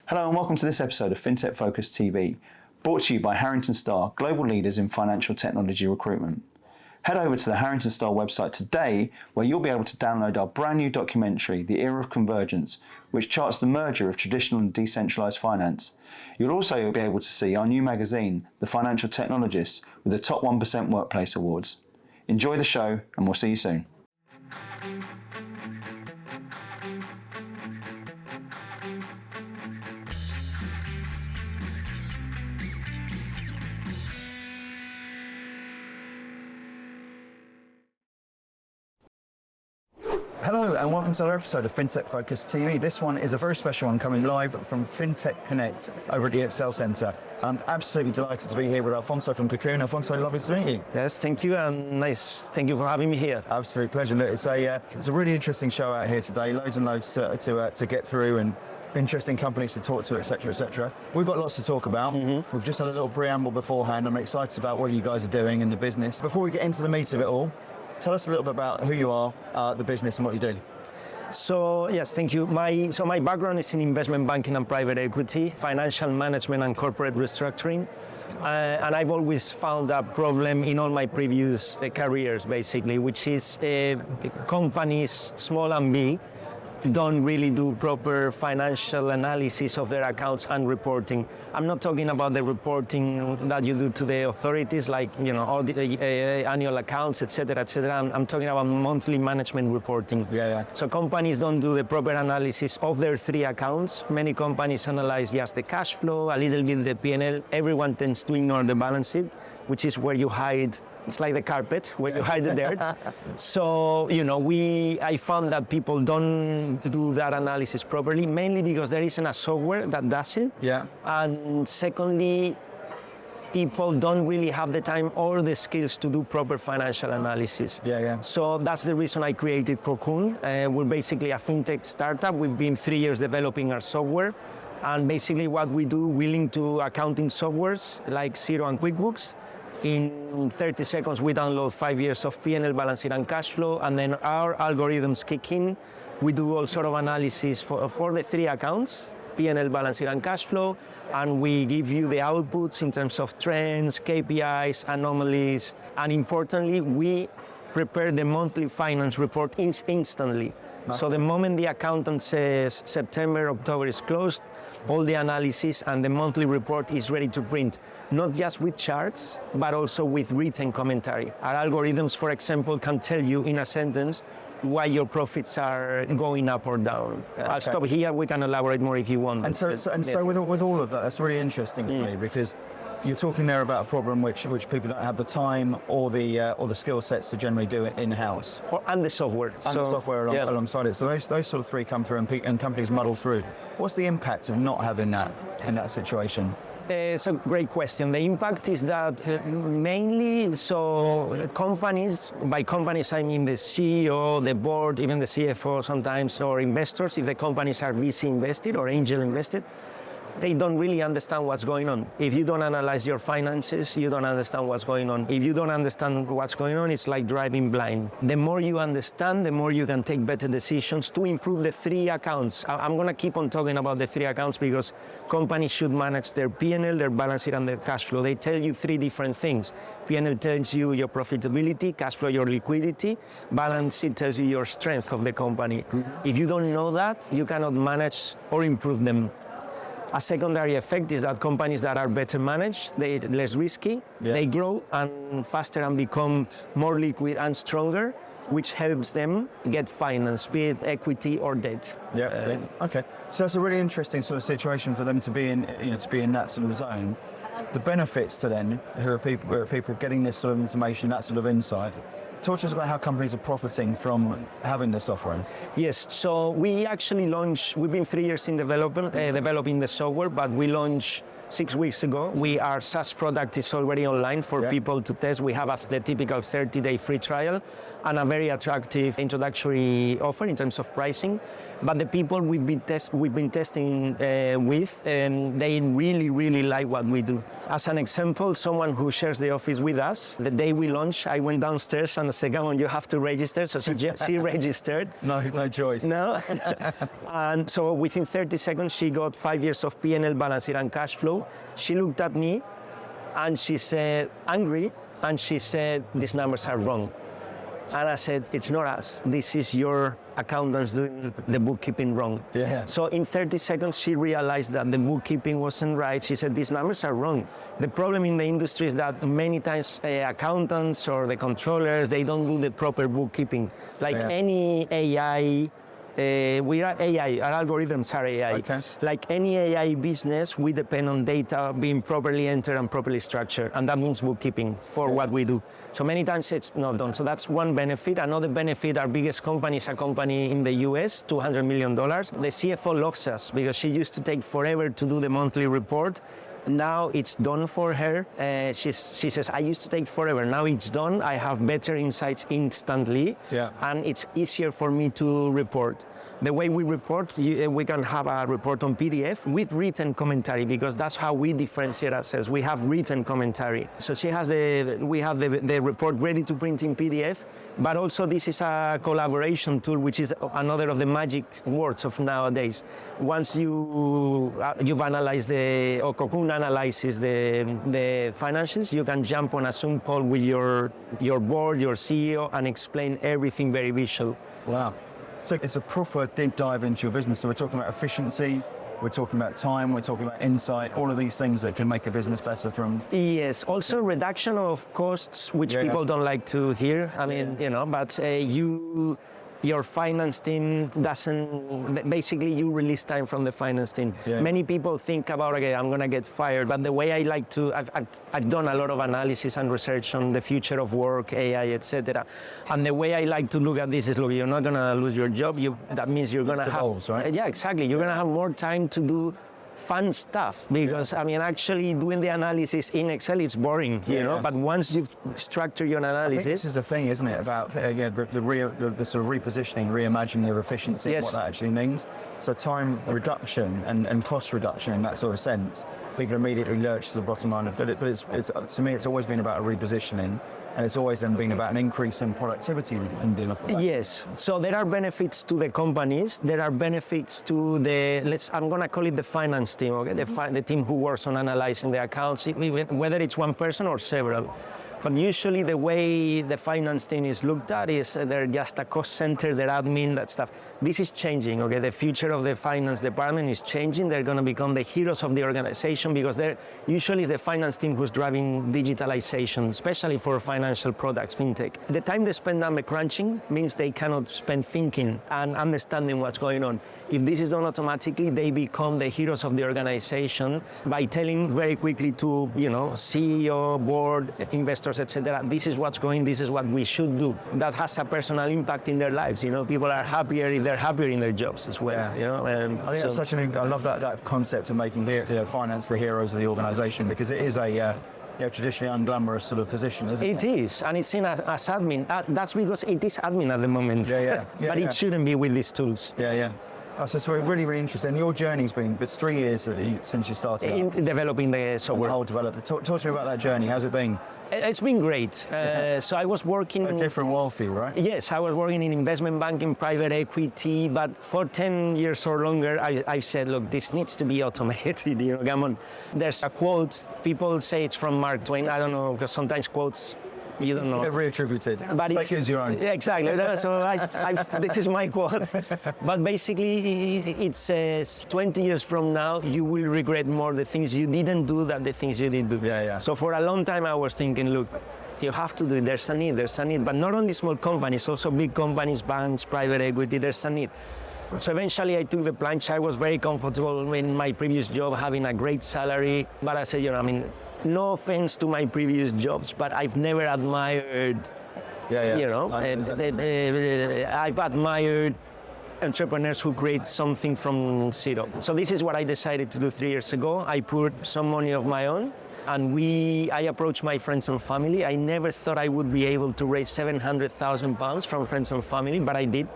Hello and welcome to this episode of FinTech Focus TV, brought to you by Harrington Starr, global leaders in financial technology recruitment. Head over to the Harrington Starr website today, where you'll be able to download our brand new documentary, The Era of Convergence, which charts the merger of traditional and decentralized finance. You'll also be able to see our new magazine, The Financial Technologist, with the top 1% Workplace Awards. Enjoy the show, and we'll see you soon. Hello and welcome to another episode of FinTech Focus TV. This one is a very special one coming live from FinTech Connect over at the Excel Centre. I'm absolutely delighted to be here with Alfonso from QoKoon. Alfonso, lovely to meet you. Yes, thank you, and nice. Thank you for having me here. Absolute pleasure. Look, it's a really interesting show out here today. Loads and loads to get through and interesting companies to talk to, etc., etc. We've got lots to talk about. We've just had a little preamble beforehand. I'm excited about what you guys are doing in the business. Before we get into the meat of it all, tell us a little bit about who you are, the business, and what you do. So, yes, thank you. My background is in investment banking and private equity, financial management and corporate restructuring. And I've always found a problem in all my previous careers, basically, which is companies, small and big, don't really do proper financial analysis of their accounts and reporting. I'm not talking about the reporting that you do to the authorities, like all the annual accounts, etc., etc. I'm talking about monthly management reporting. Yeah. So companies don't do the proper analysis of their three accounts. Many companies analyze just the cash flow, a little bit the P&L. Everyone tends to ignore the balance sheet, which is where you hide. It's like the carpet where you hide the dirt. So, I found that people don't do that analysis properly, mainly because there isn't a software that does it. Yeah. And secondly, people don't really have the time or the skills to do proper financial analysis. Yeah. So that's the reason I created QoKoon. We're basically a fintech startup. We've been 3 years developing our software. And basically what we do, we link to accounting softwares like Xero and QuickBooks. In 30 seconds, we download 5 years of P&L, balance sheet, and cash flow, and then our algorithms kick in. We do all sort of analysis for the three accounts, P&L, balance sheet, and cash flow, and we give you the outputs in terms of trends, KPIs, anomalies, and importantly, we prepare the monthly finance report instantly. So the moment the accountant says September, October is closed, all the analysis and the monthly report is ready to print, not just with charts, but also with written commentary. Our algorithms, for example, can tell you in a sentence why your profits are going up or down. Okay. I'll stop here. We can elaborate more if you want. And so with all of that, that's really interesting for me, because you're talking there about a problem which people don't have the time or the skill sets to generally do it in-house. And the software. And the software alongside it. So those sort of three come through and companies muddle through. What's the impact of not having that in that situation? It's a great question. The impact is that mainly, companies, by companies I mean the CEO, the board, even the CFO sometimes, or investors, if the companies are VC invested or angel invested, they don't really understand what's going on. If you don't analyze your finances, you don't understand what's going on. If you don't understand what's going on, it's like driving blind. The more you understand, the more you can take better decisions to improve the three accounts. I'm going to keep on talking about the three accounts because companies should manage their P&L, their balance sheet, and their cash flow. They tell you three different things. P&L tells you your profitability, cash flow your liquidity, balance sheet tells you your strength of the company. If you don't know that, you cannot manage or improve them. A secondary effect is that companies that are better managed, they're less risky, they grow and faster and become more liquid and stronger, which helps them get finance, be it equity or debt. Okay. So it's a really interesting sort of situation for them to be in, to be in that sort of zone. The benefits to them, who are people getting this sort of information, that sort of insight. Talk to us about how companies are profiting from having the software. Yes, so we actually we've been 3 years in developing the software, but we launched 6 weeks ago. Our SaaS product is already online for people to test. We have the typical 30-day free trial and a very attractive introductory offer in terms of pricing. But the people we've been testing with, they really, really like what we do. As an example, someone who shares the office with us, the day we launched, I went downstairs and and the second one you have to register. So she registered. No choice. No. And so within 30 seconds, she got 5 years of P&L balance sheet and cash flow. She looked at me and she said, angry, and she said, these numbers are wrong. And I said, it's not us. This is your accountants doing the bookkeeping wrong. Yeah. So in 30 seconds, she realized that the bookkeeping wasn't right. She said, these numbers are wrong. The problem in the industry is that many times accountants or the controllers, they don't do the proper bookkeeping. Like any AI, we are AI, our algorithms are AI. Okay. Like any AI business, we depend on data being properly entered and properly structured, and that means bookkeeping for what we do. So many times it's not done. So that's one benefit. Another benefit, our biggest company is a company in the US, $200 million. The CFO loves us because she used to take forever to do the monthly report. Now it's done for her. She says, I used to take forever. Now it's done. I have better insights instantly. Yeah. And it's easier for me to report. The way we report, we can have a report on PDF with written commentary because that's how we differentiate ourselves. We have written commentary. So we have the report ready to print in PDF, but also this is a collaboration tool, which is another of the magic words of nowadays. Once you've analyzed QoKoKoon analyzes the financials, you can jump on a Zoom call with your board, your CEO, and explain everything very visual. Wow. So it's a proper deep dive into your business. So we're talking about efficiency, we're talking about time, we're talking about insight, all of these things that can make a business better from... Yes, also reduction of costs, which people don't like to hear. I mean, but your finance team doesn't, basically you release time from the finance team. Yeah. Many people think about, okay, I'm gonna get fired, but the way I like to, I've done a lot of analysis and research on the future of work, AI, etc. And the way I like to look at this is, look, you're not gonna lose your job, that means you're gonna evolves, right? Yeah, exactly. You're gonna have more time to do fun stuff because I mean actually doing the analysis in Excel it's boring, you know. But once you've structured your analysis, I think this is the thing, isn't it? About the sort of repositioning, reimagining of efficiency, and what that actually means. So time reduction and cost reduction in that sort of sense, people immediately lurch to the bottom line of it. But it's to me, it's always been about a repositioning, and it's always then been about an increase in productivity and deal with that. Yes. So there are benefits to the companies. There are benefits to I'm going to call it the finance team, okay? The team who works on analyzing the accounts, whether it's one person or several. But usually the way the finance team is looked at is they're just a cost center, they're admin, that stuff. This is changing, okay? The future of the finance department is changing. They're going to become the heroes of the organization because they're usually the finance team who's driving digitalization, especially for financial products, fintech. The time they spend on the crunching means they cannot spend thinking and understanding what's going on. If this is done automatically, they become the heroes of the organization by telling very quickly to, CEO, board, investors, etc. This is what's going, this is what we should do. That has a personal impact in their lives. People are happier if they're happier in their jobs as well. And I think that's such I love that concept of making finance the heroes of the organization, because it is a traditionally unglamorous sort of position, isn't it? It is, and it's seen as admin. That's because it is admin at the moment. But it shouldn't be with these tools. So it's really, really interesting. Your journey's been, it's 3 years since you started. In developing the software. The whole development. Talk to me about that journey. How's it been? It's been great. So I was working... A different world for you, right? Yes, I was working in investment banking, private equity, but for 10 years or longer, I said, look, this needs to be automated, come on. There's a quote, people say it's from Mark Twain, I don't know, because sometimes quotes, you don't know. They're reattributed. But it's like it's your own. Yeah, exactly. So this is my quote. But basically, it says 20 years from now, you will regret more the things you didn't do than the things you did do. So for a long time, I was thinking, look, you have to do it. There's a need. But not only small companies, also big companies, banks, private equity, there's a need. So eventually I took the plunge. I was very comfortable in my previous job, having a great salary. But I said, no offense to my previous jobs, but I've never admired, I've admired entrepreneurs who create something from zero. So this is what I decided to do 3 years ago. I put some money of my own, and I approached my friends and family. I never thought I would be able to raise £700,000 from friends and family, but I did.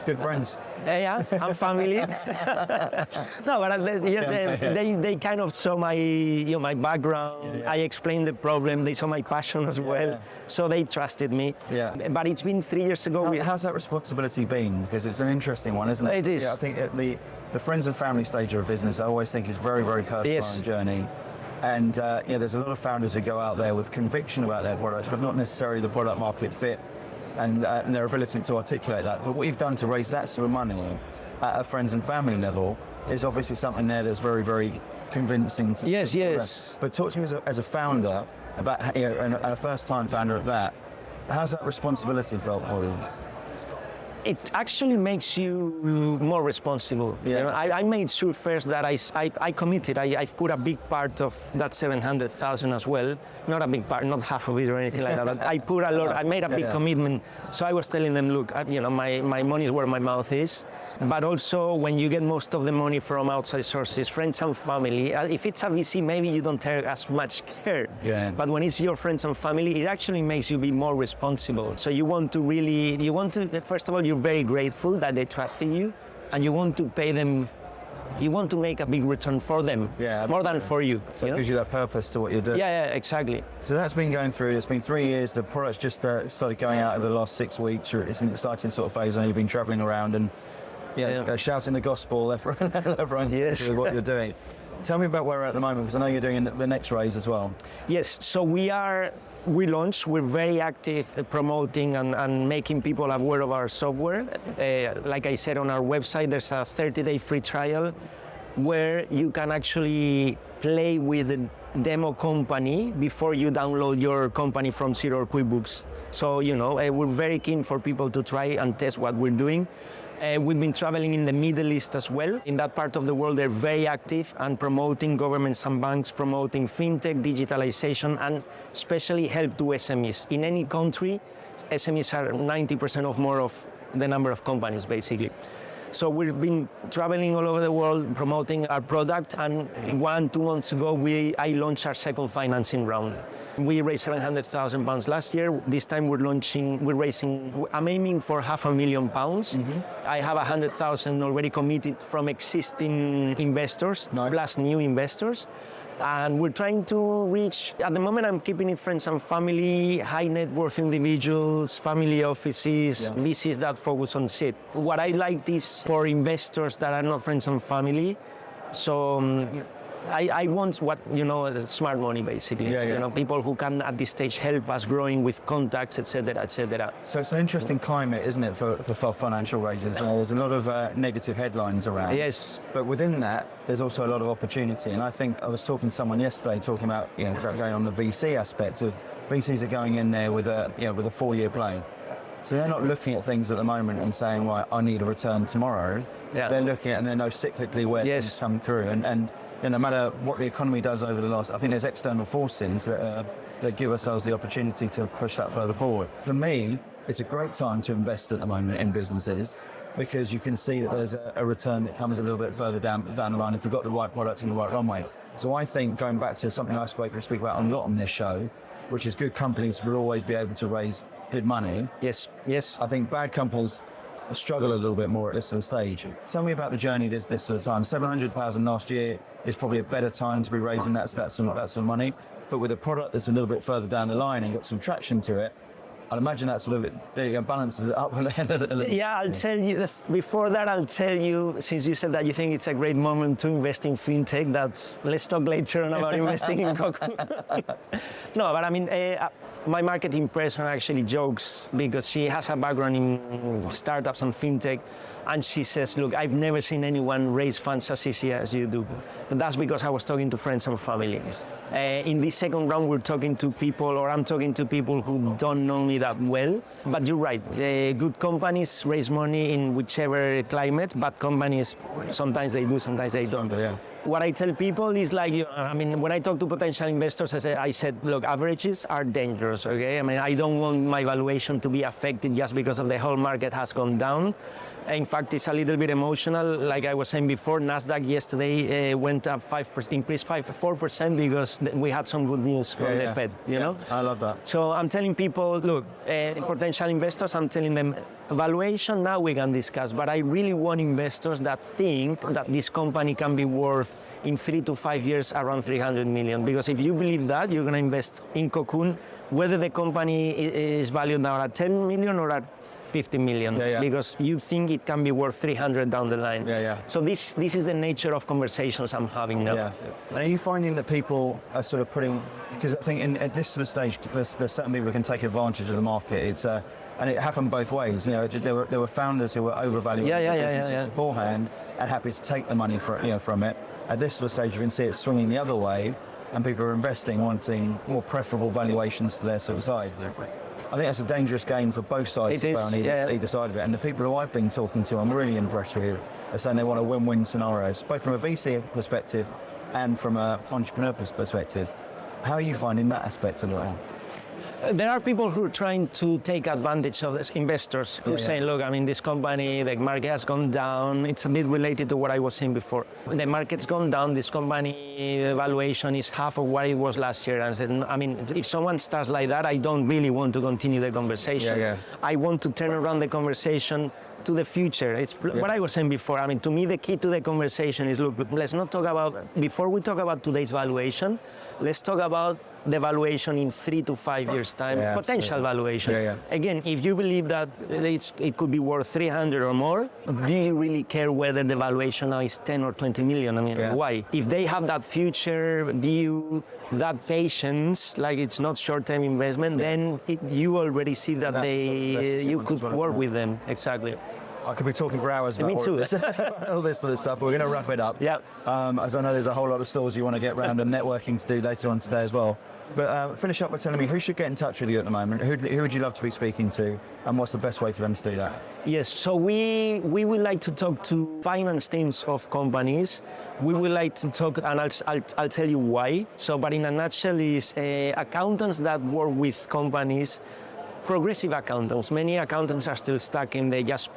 Good friends. Yeah, I'm family. No, but they kind of saw my my background. I explained the problem. They saw my passion as well, so they trusted me. Yeah. But it's been 3 years ago. How's that responsibility been? Because it's an interesting one, isn't it? It is. Yeah, I think at the friends and family stage of a business, I always think is very, very personal and journey. And there's a lot of founders who go out there with conviction about their products, but not necessarily the product market fit and their ability to articulate that. But what you've done to raise that sort of money at a friends and family level is obviously something there that's very, very convincing. Yes. But talk to me as a founder about, and a first-time founder at that, how's that responsibility felt for you? It actually makes you more responsible. Yeah. I made sure first that I committed. I've put a big part of that 700,000 as well. Not a big part, not half of it or anything like that. But I put a lot. I made a big commitment. So I was telling them, look, my money is where my mouth is. But also, when you get most of the money from outside sources, friends and family, if it's a VC, maybe you don't take as much care. Yeah. But when it's your friends and family, it actually makes you be more responsible. So you want to, first of all, you're very grateful that they trusted you, and you want to pay them. You want to make a big return for them, more than for you. So it gives you that purpose to what you're doing. Yeah, exactly. So that's been going through. It's been 3 years. The product's just started going out over the last 6 weeks. It's an exciting sort of phase. And you've been travelling around and shouting the gospel everyone to what you're doing. Tell me about where we're at the moment, because I know you're doing the next raise as well. Yes, so we launched, we're very active promoting and making people aware of our software. Like I said, on our website, there's a 30-day free trial where you can actually play with the demo company before you download your company from Xero or QuickBooks. So, we're very keen for people to try and test what we're doing. We've been traveling in the Middle East as well. In that part of the world, they're very active and promoting governments and banks, promoting fintech, digitalization, and especially help to SMEs. In any country, SMEs are 90% of more of the number of companies, basically. So we've been traveling all over the world promoting our product, and 1-2 months ago, I launched our second financing round. We raised £700,000 last year. This time I'm aiming for £500,000. I have 100,000 already committed from existing investors, plus new investors. And we're trying to reach, at the moment I'm keeping it friends and family, high net worth individuals, family offices, VCs that focus on seed. What I like is for investors that are not friends and family. So I want smart money, basically. People who can at this stage help us growing with contacts, etc., etc. So it's an interesting climate, isn't it, for financial raises? There's a lot of negative headlines around. Yes. But within that, there's also a lot of opportunity. And I think I was talking to someone yesterday talking about going on the VC aspect of VCs are going in there with a 4-year play. So they're not looking at things at the moment and saying, right, I need a return tomorrow. They're looking at, and they know cyclically where things come through. And no matter what the economy does over the last, I think there's external forces that give ourselves the opportunity to push that further forward. For me, it's a great time to invest at the moment in businesses, because you can see that there's a return that comes a little bit further down the line if you've got the right products and the right runway. So I think, going back to something I speak about a lot on this show, which is good companies will always be able to raise good money. Yes. I think bad companies struggle a little bit more at this sort of stage. Tell me about the journey this sort of time. 700,000 last year is probably a better time to be raising that sort of money. But with a product that's a little bit further down the line and got some traction to it, I'd imagine that sort of balances it up a little. Yeah, I'll tell you, before that, since you said that you think it's a great moment to invest in fintech, let's talk later on about investing in QoKoon. No, but I mean, my marketing person actually jokes, because she has a background in startups and fintech, and she says, look, I've never seen anyone raise funds as easy as you do. But that's because I was talking to friends and family. In this second round, I'm talking to people who don't know me that well. But you're right, good companies raise money in whichever climate, bad companies, sometimes they do, sometimes they don't. What I tell people is like, I mean, when I talk to potential investors, I said, look, averages are dangerous, okay? I mean, I don't want my valuation to be affected just because of the whole market has gone down. In fact, it's a little bit emotional. Like I was saying before, NASDAQ yesterday went up 5%, increased 4% because we had some good news from the Fed, you know? I love that. So I'm telling people, look, potential investors, I'm telling them, valuation now we can discuss, but I really want investors that think that this company can be worth in 3 to 5 years around 300 million. Because if you believe that, you're going to invest in QoKoon, whether the company is valued now at 10 million or at 50 million, because you think it can be worth 300 down the line. So this is the nature of conversations I'm having now. And are you finding that people are sort of putting, because I think at this sort of stage, there's certain people who can take advantage of the market. It's and it happened both ways. You know, there were founders who were overvaluing businesses beforehand and happy to take the money from it. At this sort of stage, you can see it swinging the other way, and people are investing, wanting more preferable valuations to their sort of sides. I think that's a dangerous game for both sides on either side of it. And the people who I've been talking to, I'm really impressed with, are saying they want a win-win scenarios, both from a VC perspective and from an entrepreneur perspective. How are you finding that aspect of it? There are people who are trying to take advantage of this, investors who are saying, look, I mean, this company, the market has gone down. It's a bit related to what I was saying before. The market's gone down. This company valuation is half of what it was last year. And I said, I mean, if someone starts like that, I don't really want to continue the conversation. I want to turn around the conversation to the future. It's what I was saying before. I mean, to me, the key to the conversation is, look, let's not talk about, before we talk about today's valuation, let's talk about the valuation in 3 to 5 years' time, potential valuation. Again, if you believe that it could be worth 300 or more, do you really care whether the valuation now is 10 or 20 million? I mean, why? If they have that future view, that patience, like it's not short-term investment, then you already see that you could work with them. Exactly. I could be talking for hours about all this sort of stuff. We're going to wrap it up. As I know there's a whole lot of stores you want to get round and networking to do later on today as well. But finish up by telling me who should get in touch with you at the moment. Who would you love to be speaking to, and what's the best way for them to do that? Yes, so we would like to talk to finance teams of companies. We would like to talk, and I'll tell you why. So, but in a nutshell, is accountants that work with companies. Progressive accountants. Many accountants are still stuck in just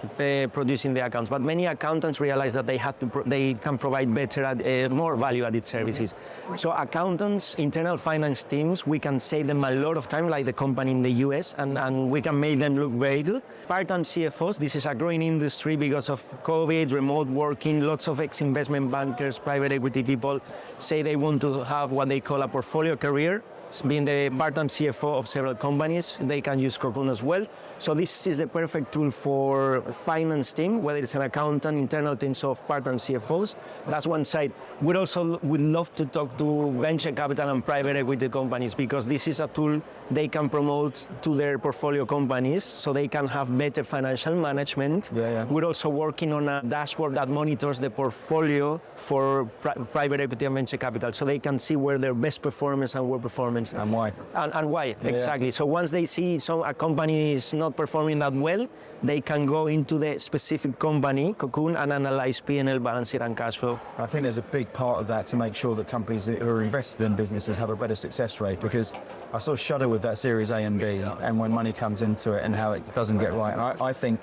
producing the accounts, but many accountants realize that they can provide better, more value-added services. So accountants, internal finance teams, we can save them a lot of time, like the company in the US, and we can make them look very good. Part-time CFOs, this is a growing industry because of COVID, remote working, lots of ex-investment bankers, private equity people say they want to have what they call a portfolio career. Being the part-time CFO of several companies, they can use QoKoon as well. So this is the perfect tool for finance team, whether it's an accountant, internal teams of part-time CFOs. That's one side. We also would love to talk to venture capital and private equity companies, because this is a tool they can promote to their portfolio companies so they can have better financial management. We're also working on a dashboard that monitors the portfolio for private equity and venture capital, so they can see where their best performance and worst performance. And why. And why, exactly. So once they see a company is not performing that well, they can go into the specific company, QoKoon, and analyze P&L, balance sheet, and cash flow. I think there's a big part of that to make sure that companies who are invested in businesses have a better success rate, because I sort of shudder with that Series A and B and when money comes into it and how it doesn't get right. And I think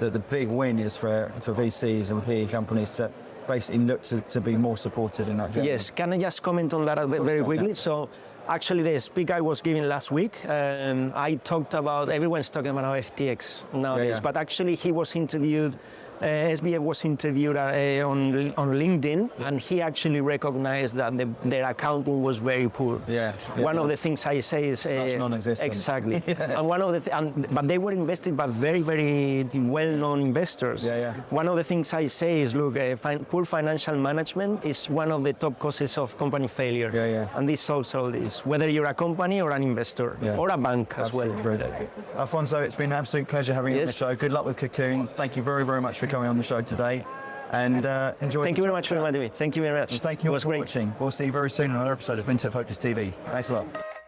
that the big win is for VCs and PE companies to basically look to be more supported in that. Yes, can I just comment on that very quickly? So actually the speak I was giving last week, I talked about, everyone's talking about FTX nowadays, but actually he was interviewed, SBF was interviewed on LinkedIn, and he actually recognized that their accounting was very poor. One of the things I say is non-existent. Exactly. And one of the but they were invested by very, very well-known investors. One of the things I say is, look, poor financial management is one of the top causes of company failure. And this solves all this, whether you're a company or an investor or a bank as well. Alfonso, it's been an absolute pleasure having you on the show. Good luck with QoKoon. Thank you very, very much for coming on the show today, and enjoy. Thank you very much for inviting me. Thank you very much. And thank you all for watching. We'll see you very soon on another episode of FinTech Focus TV. Thanks a lot.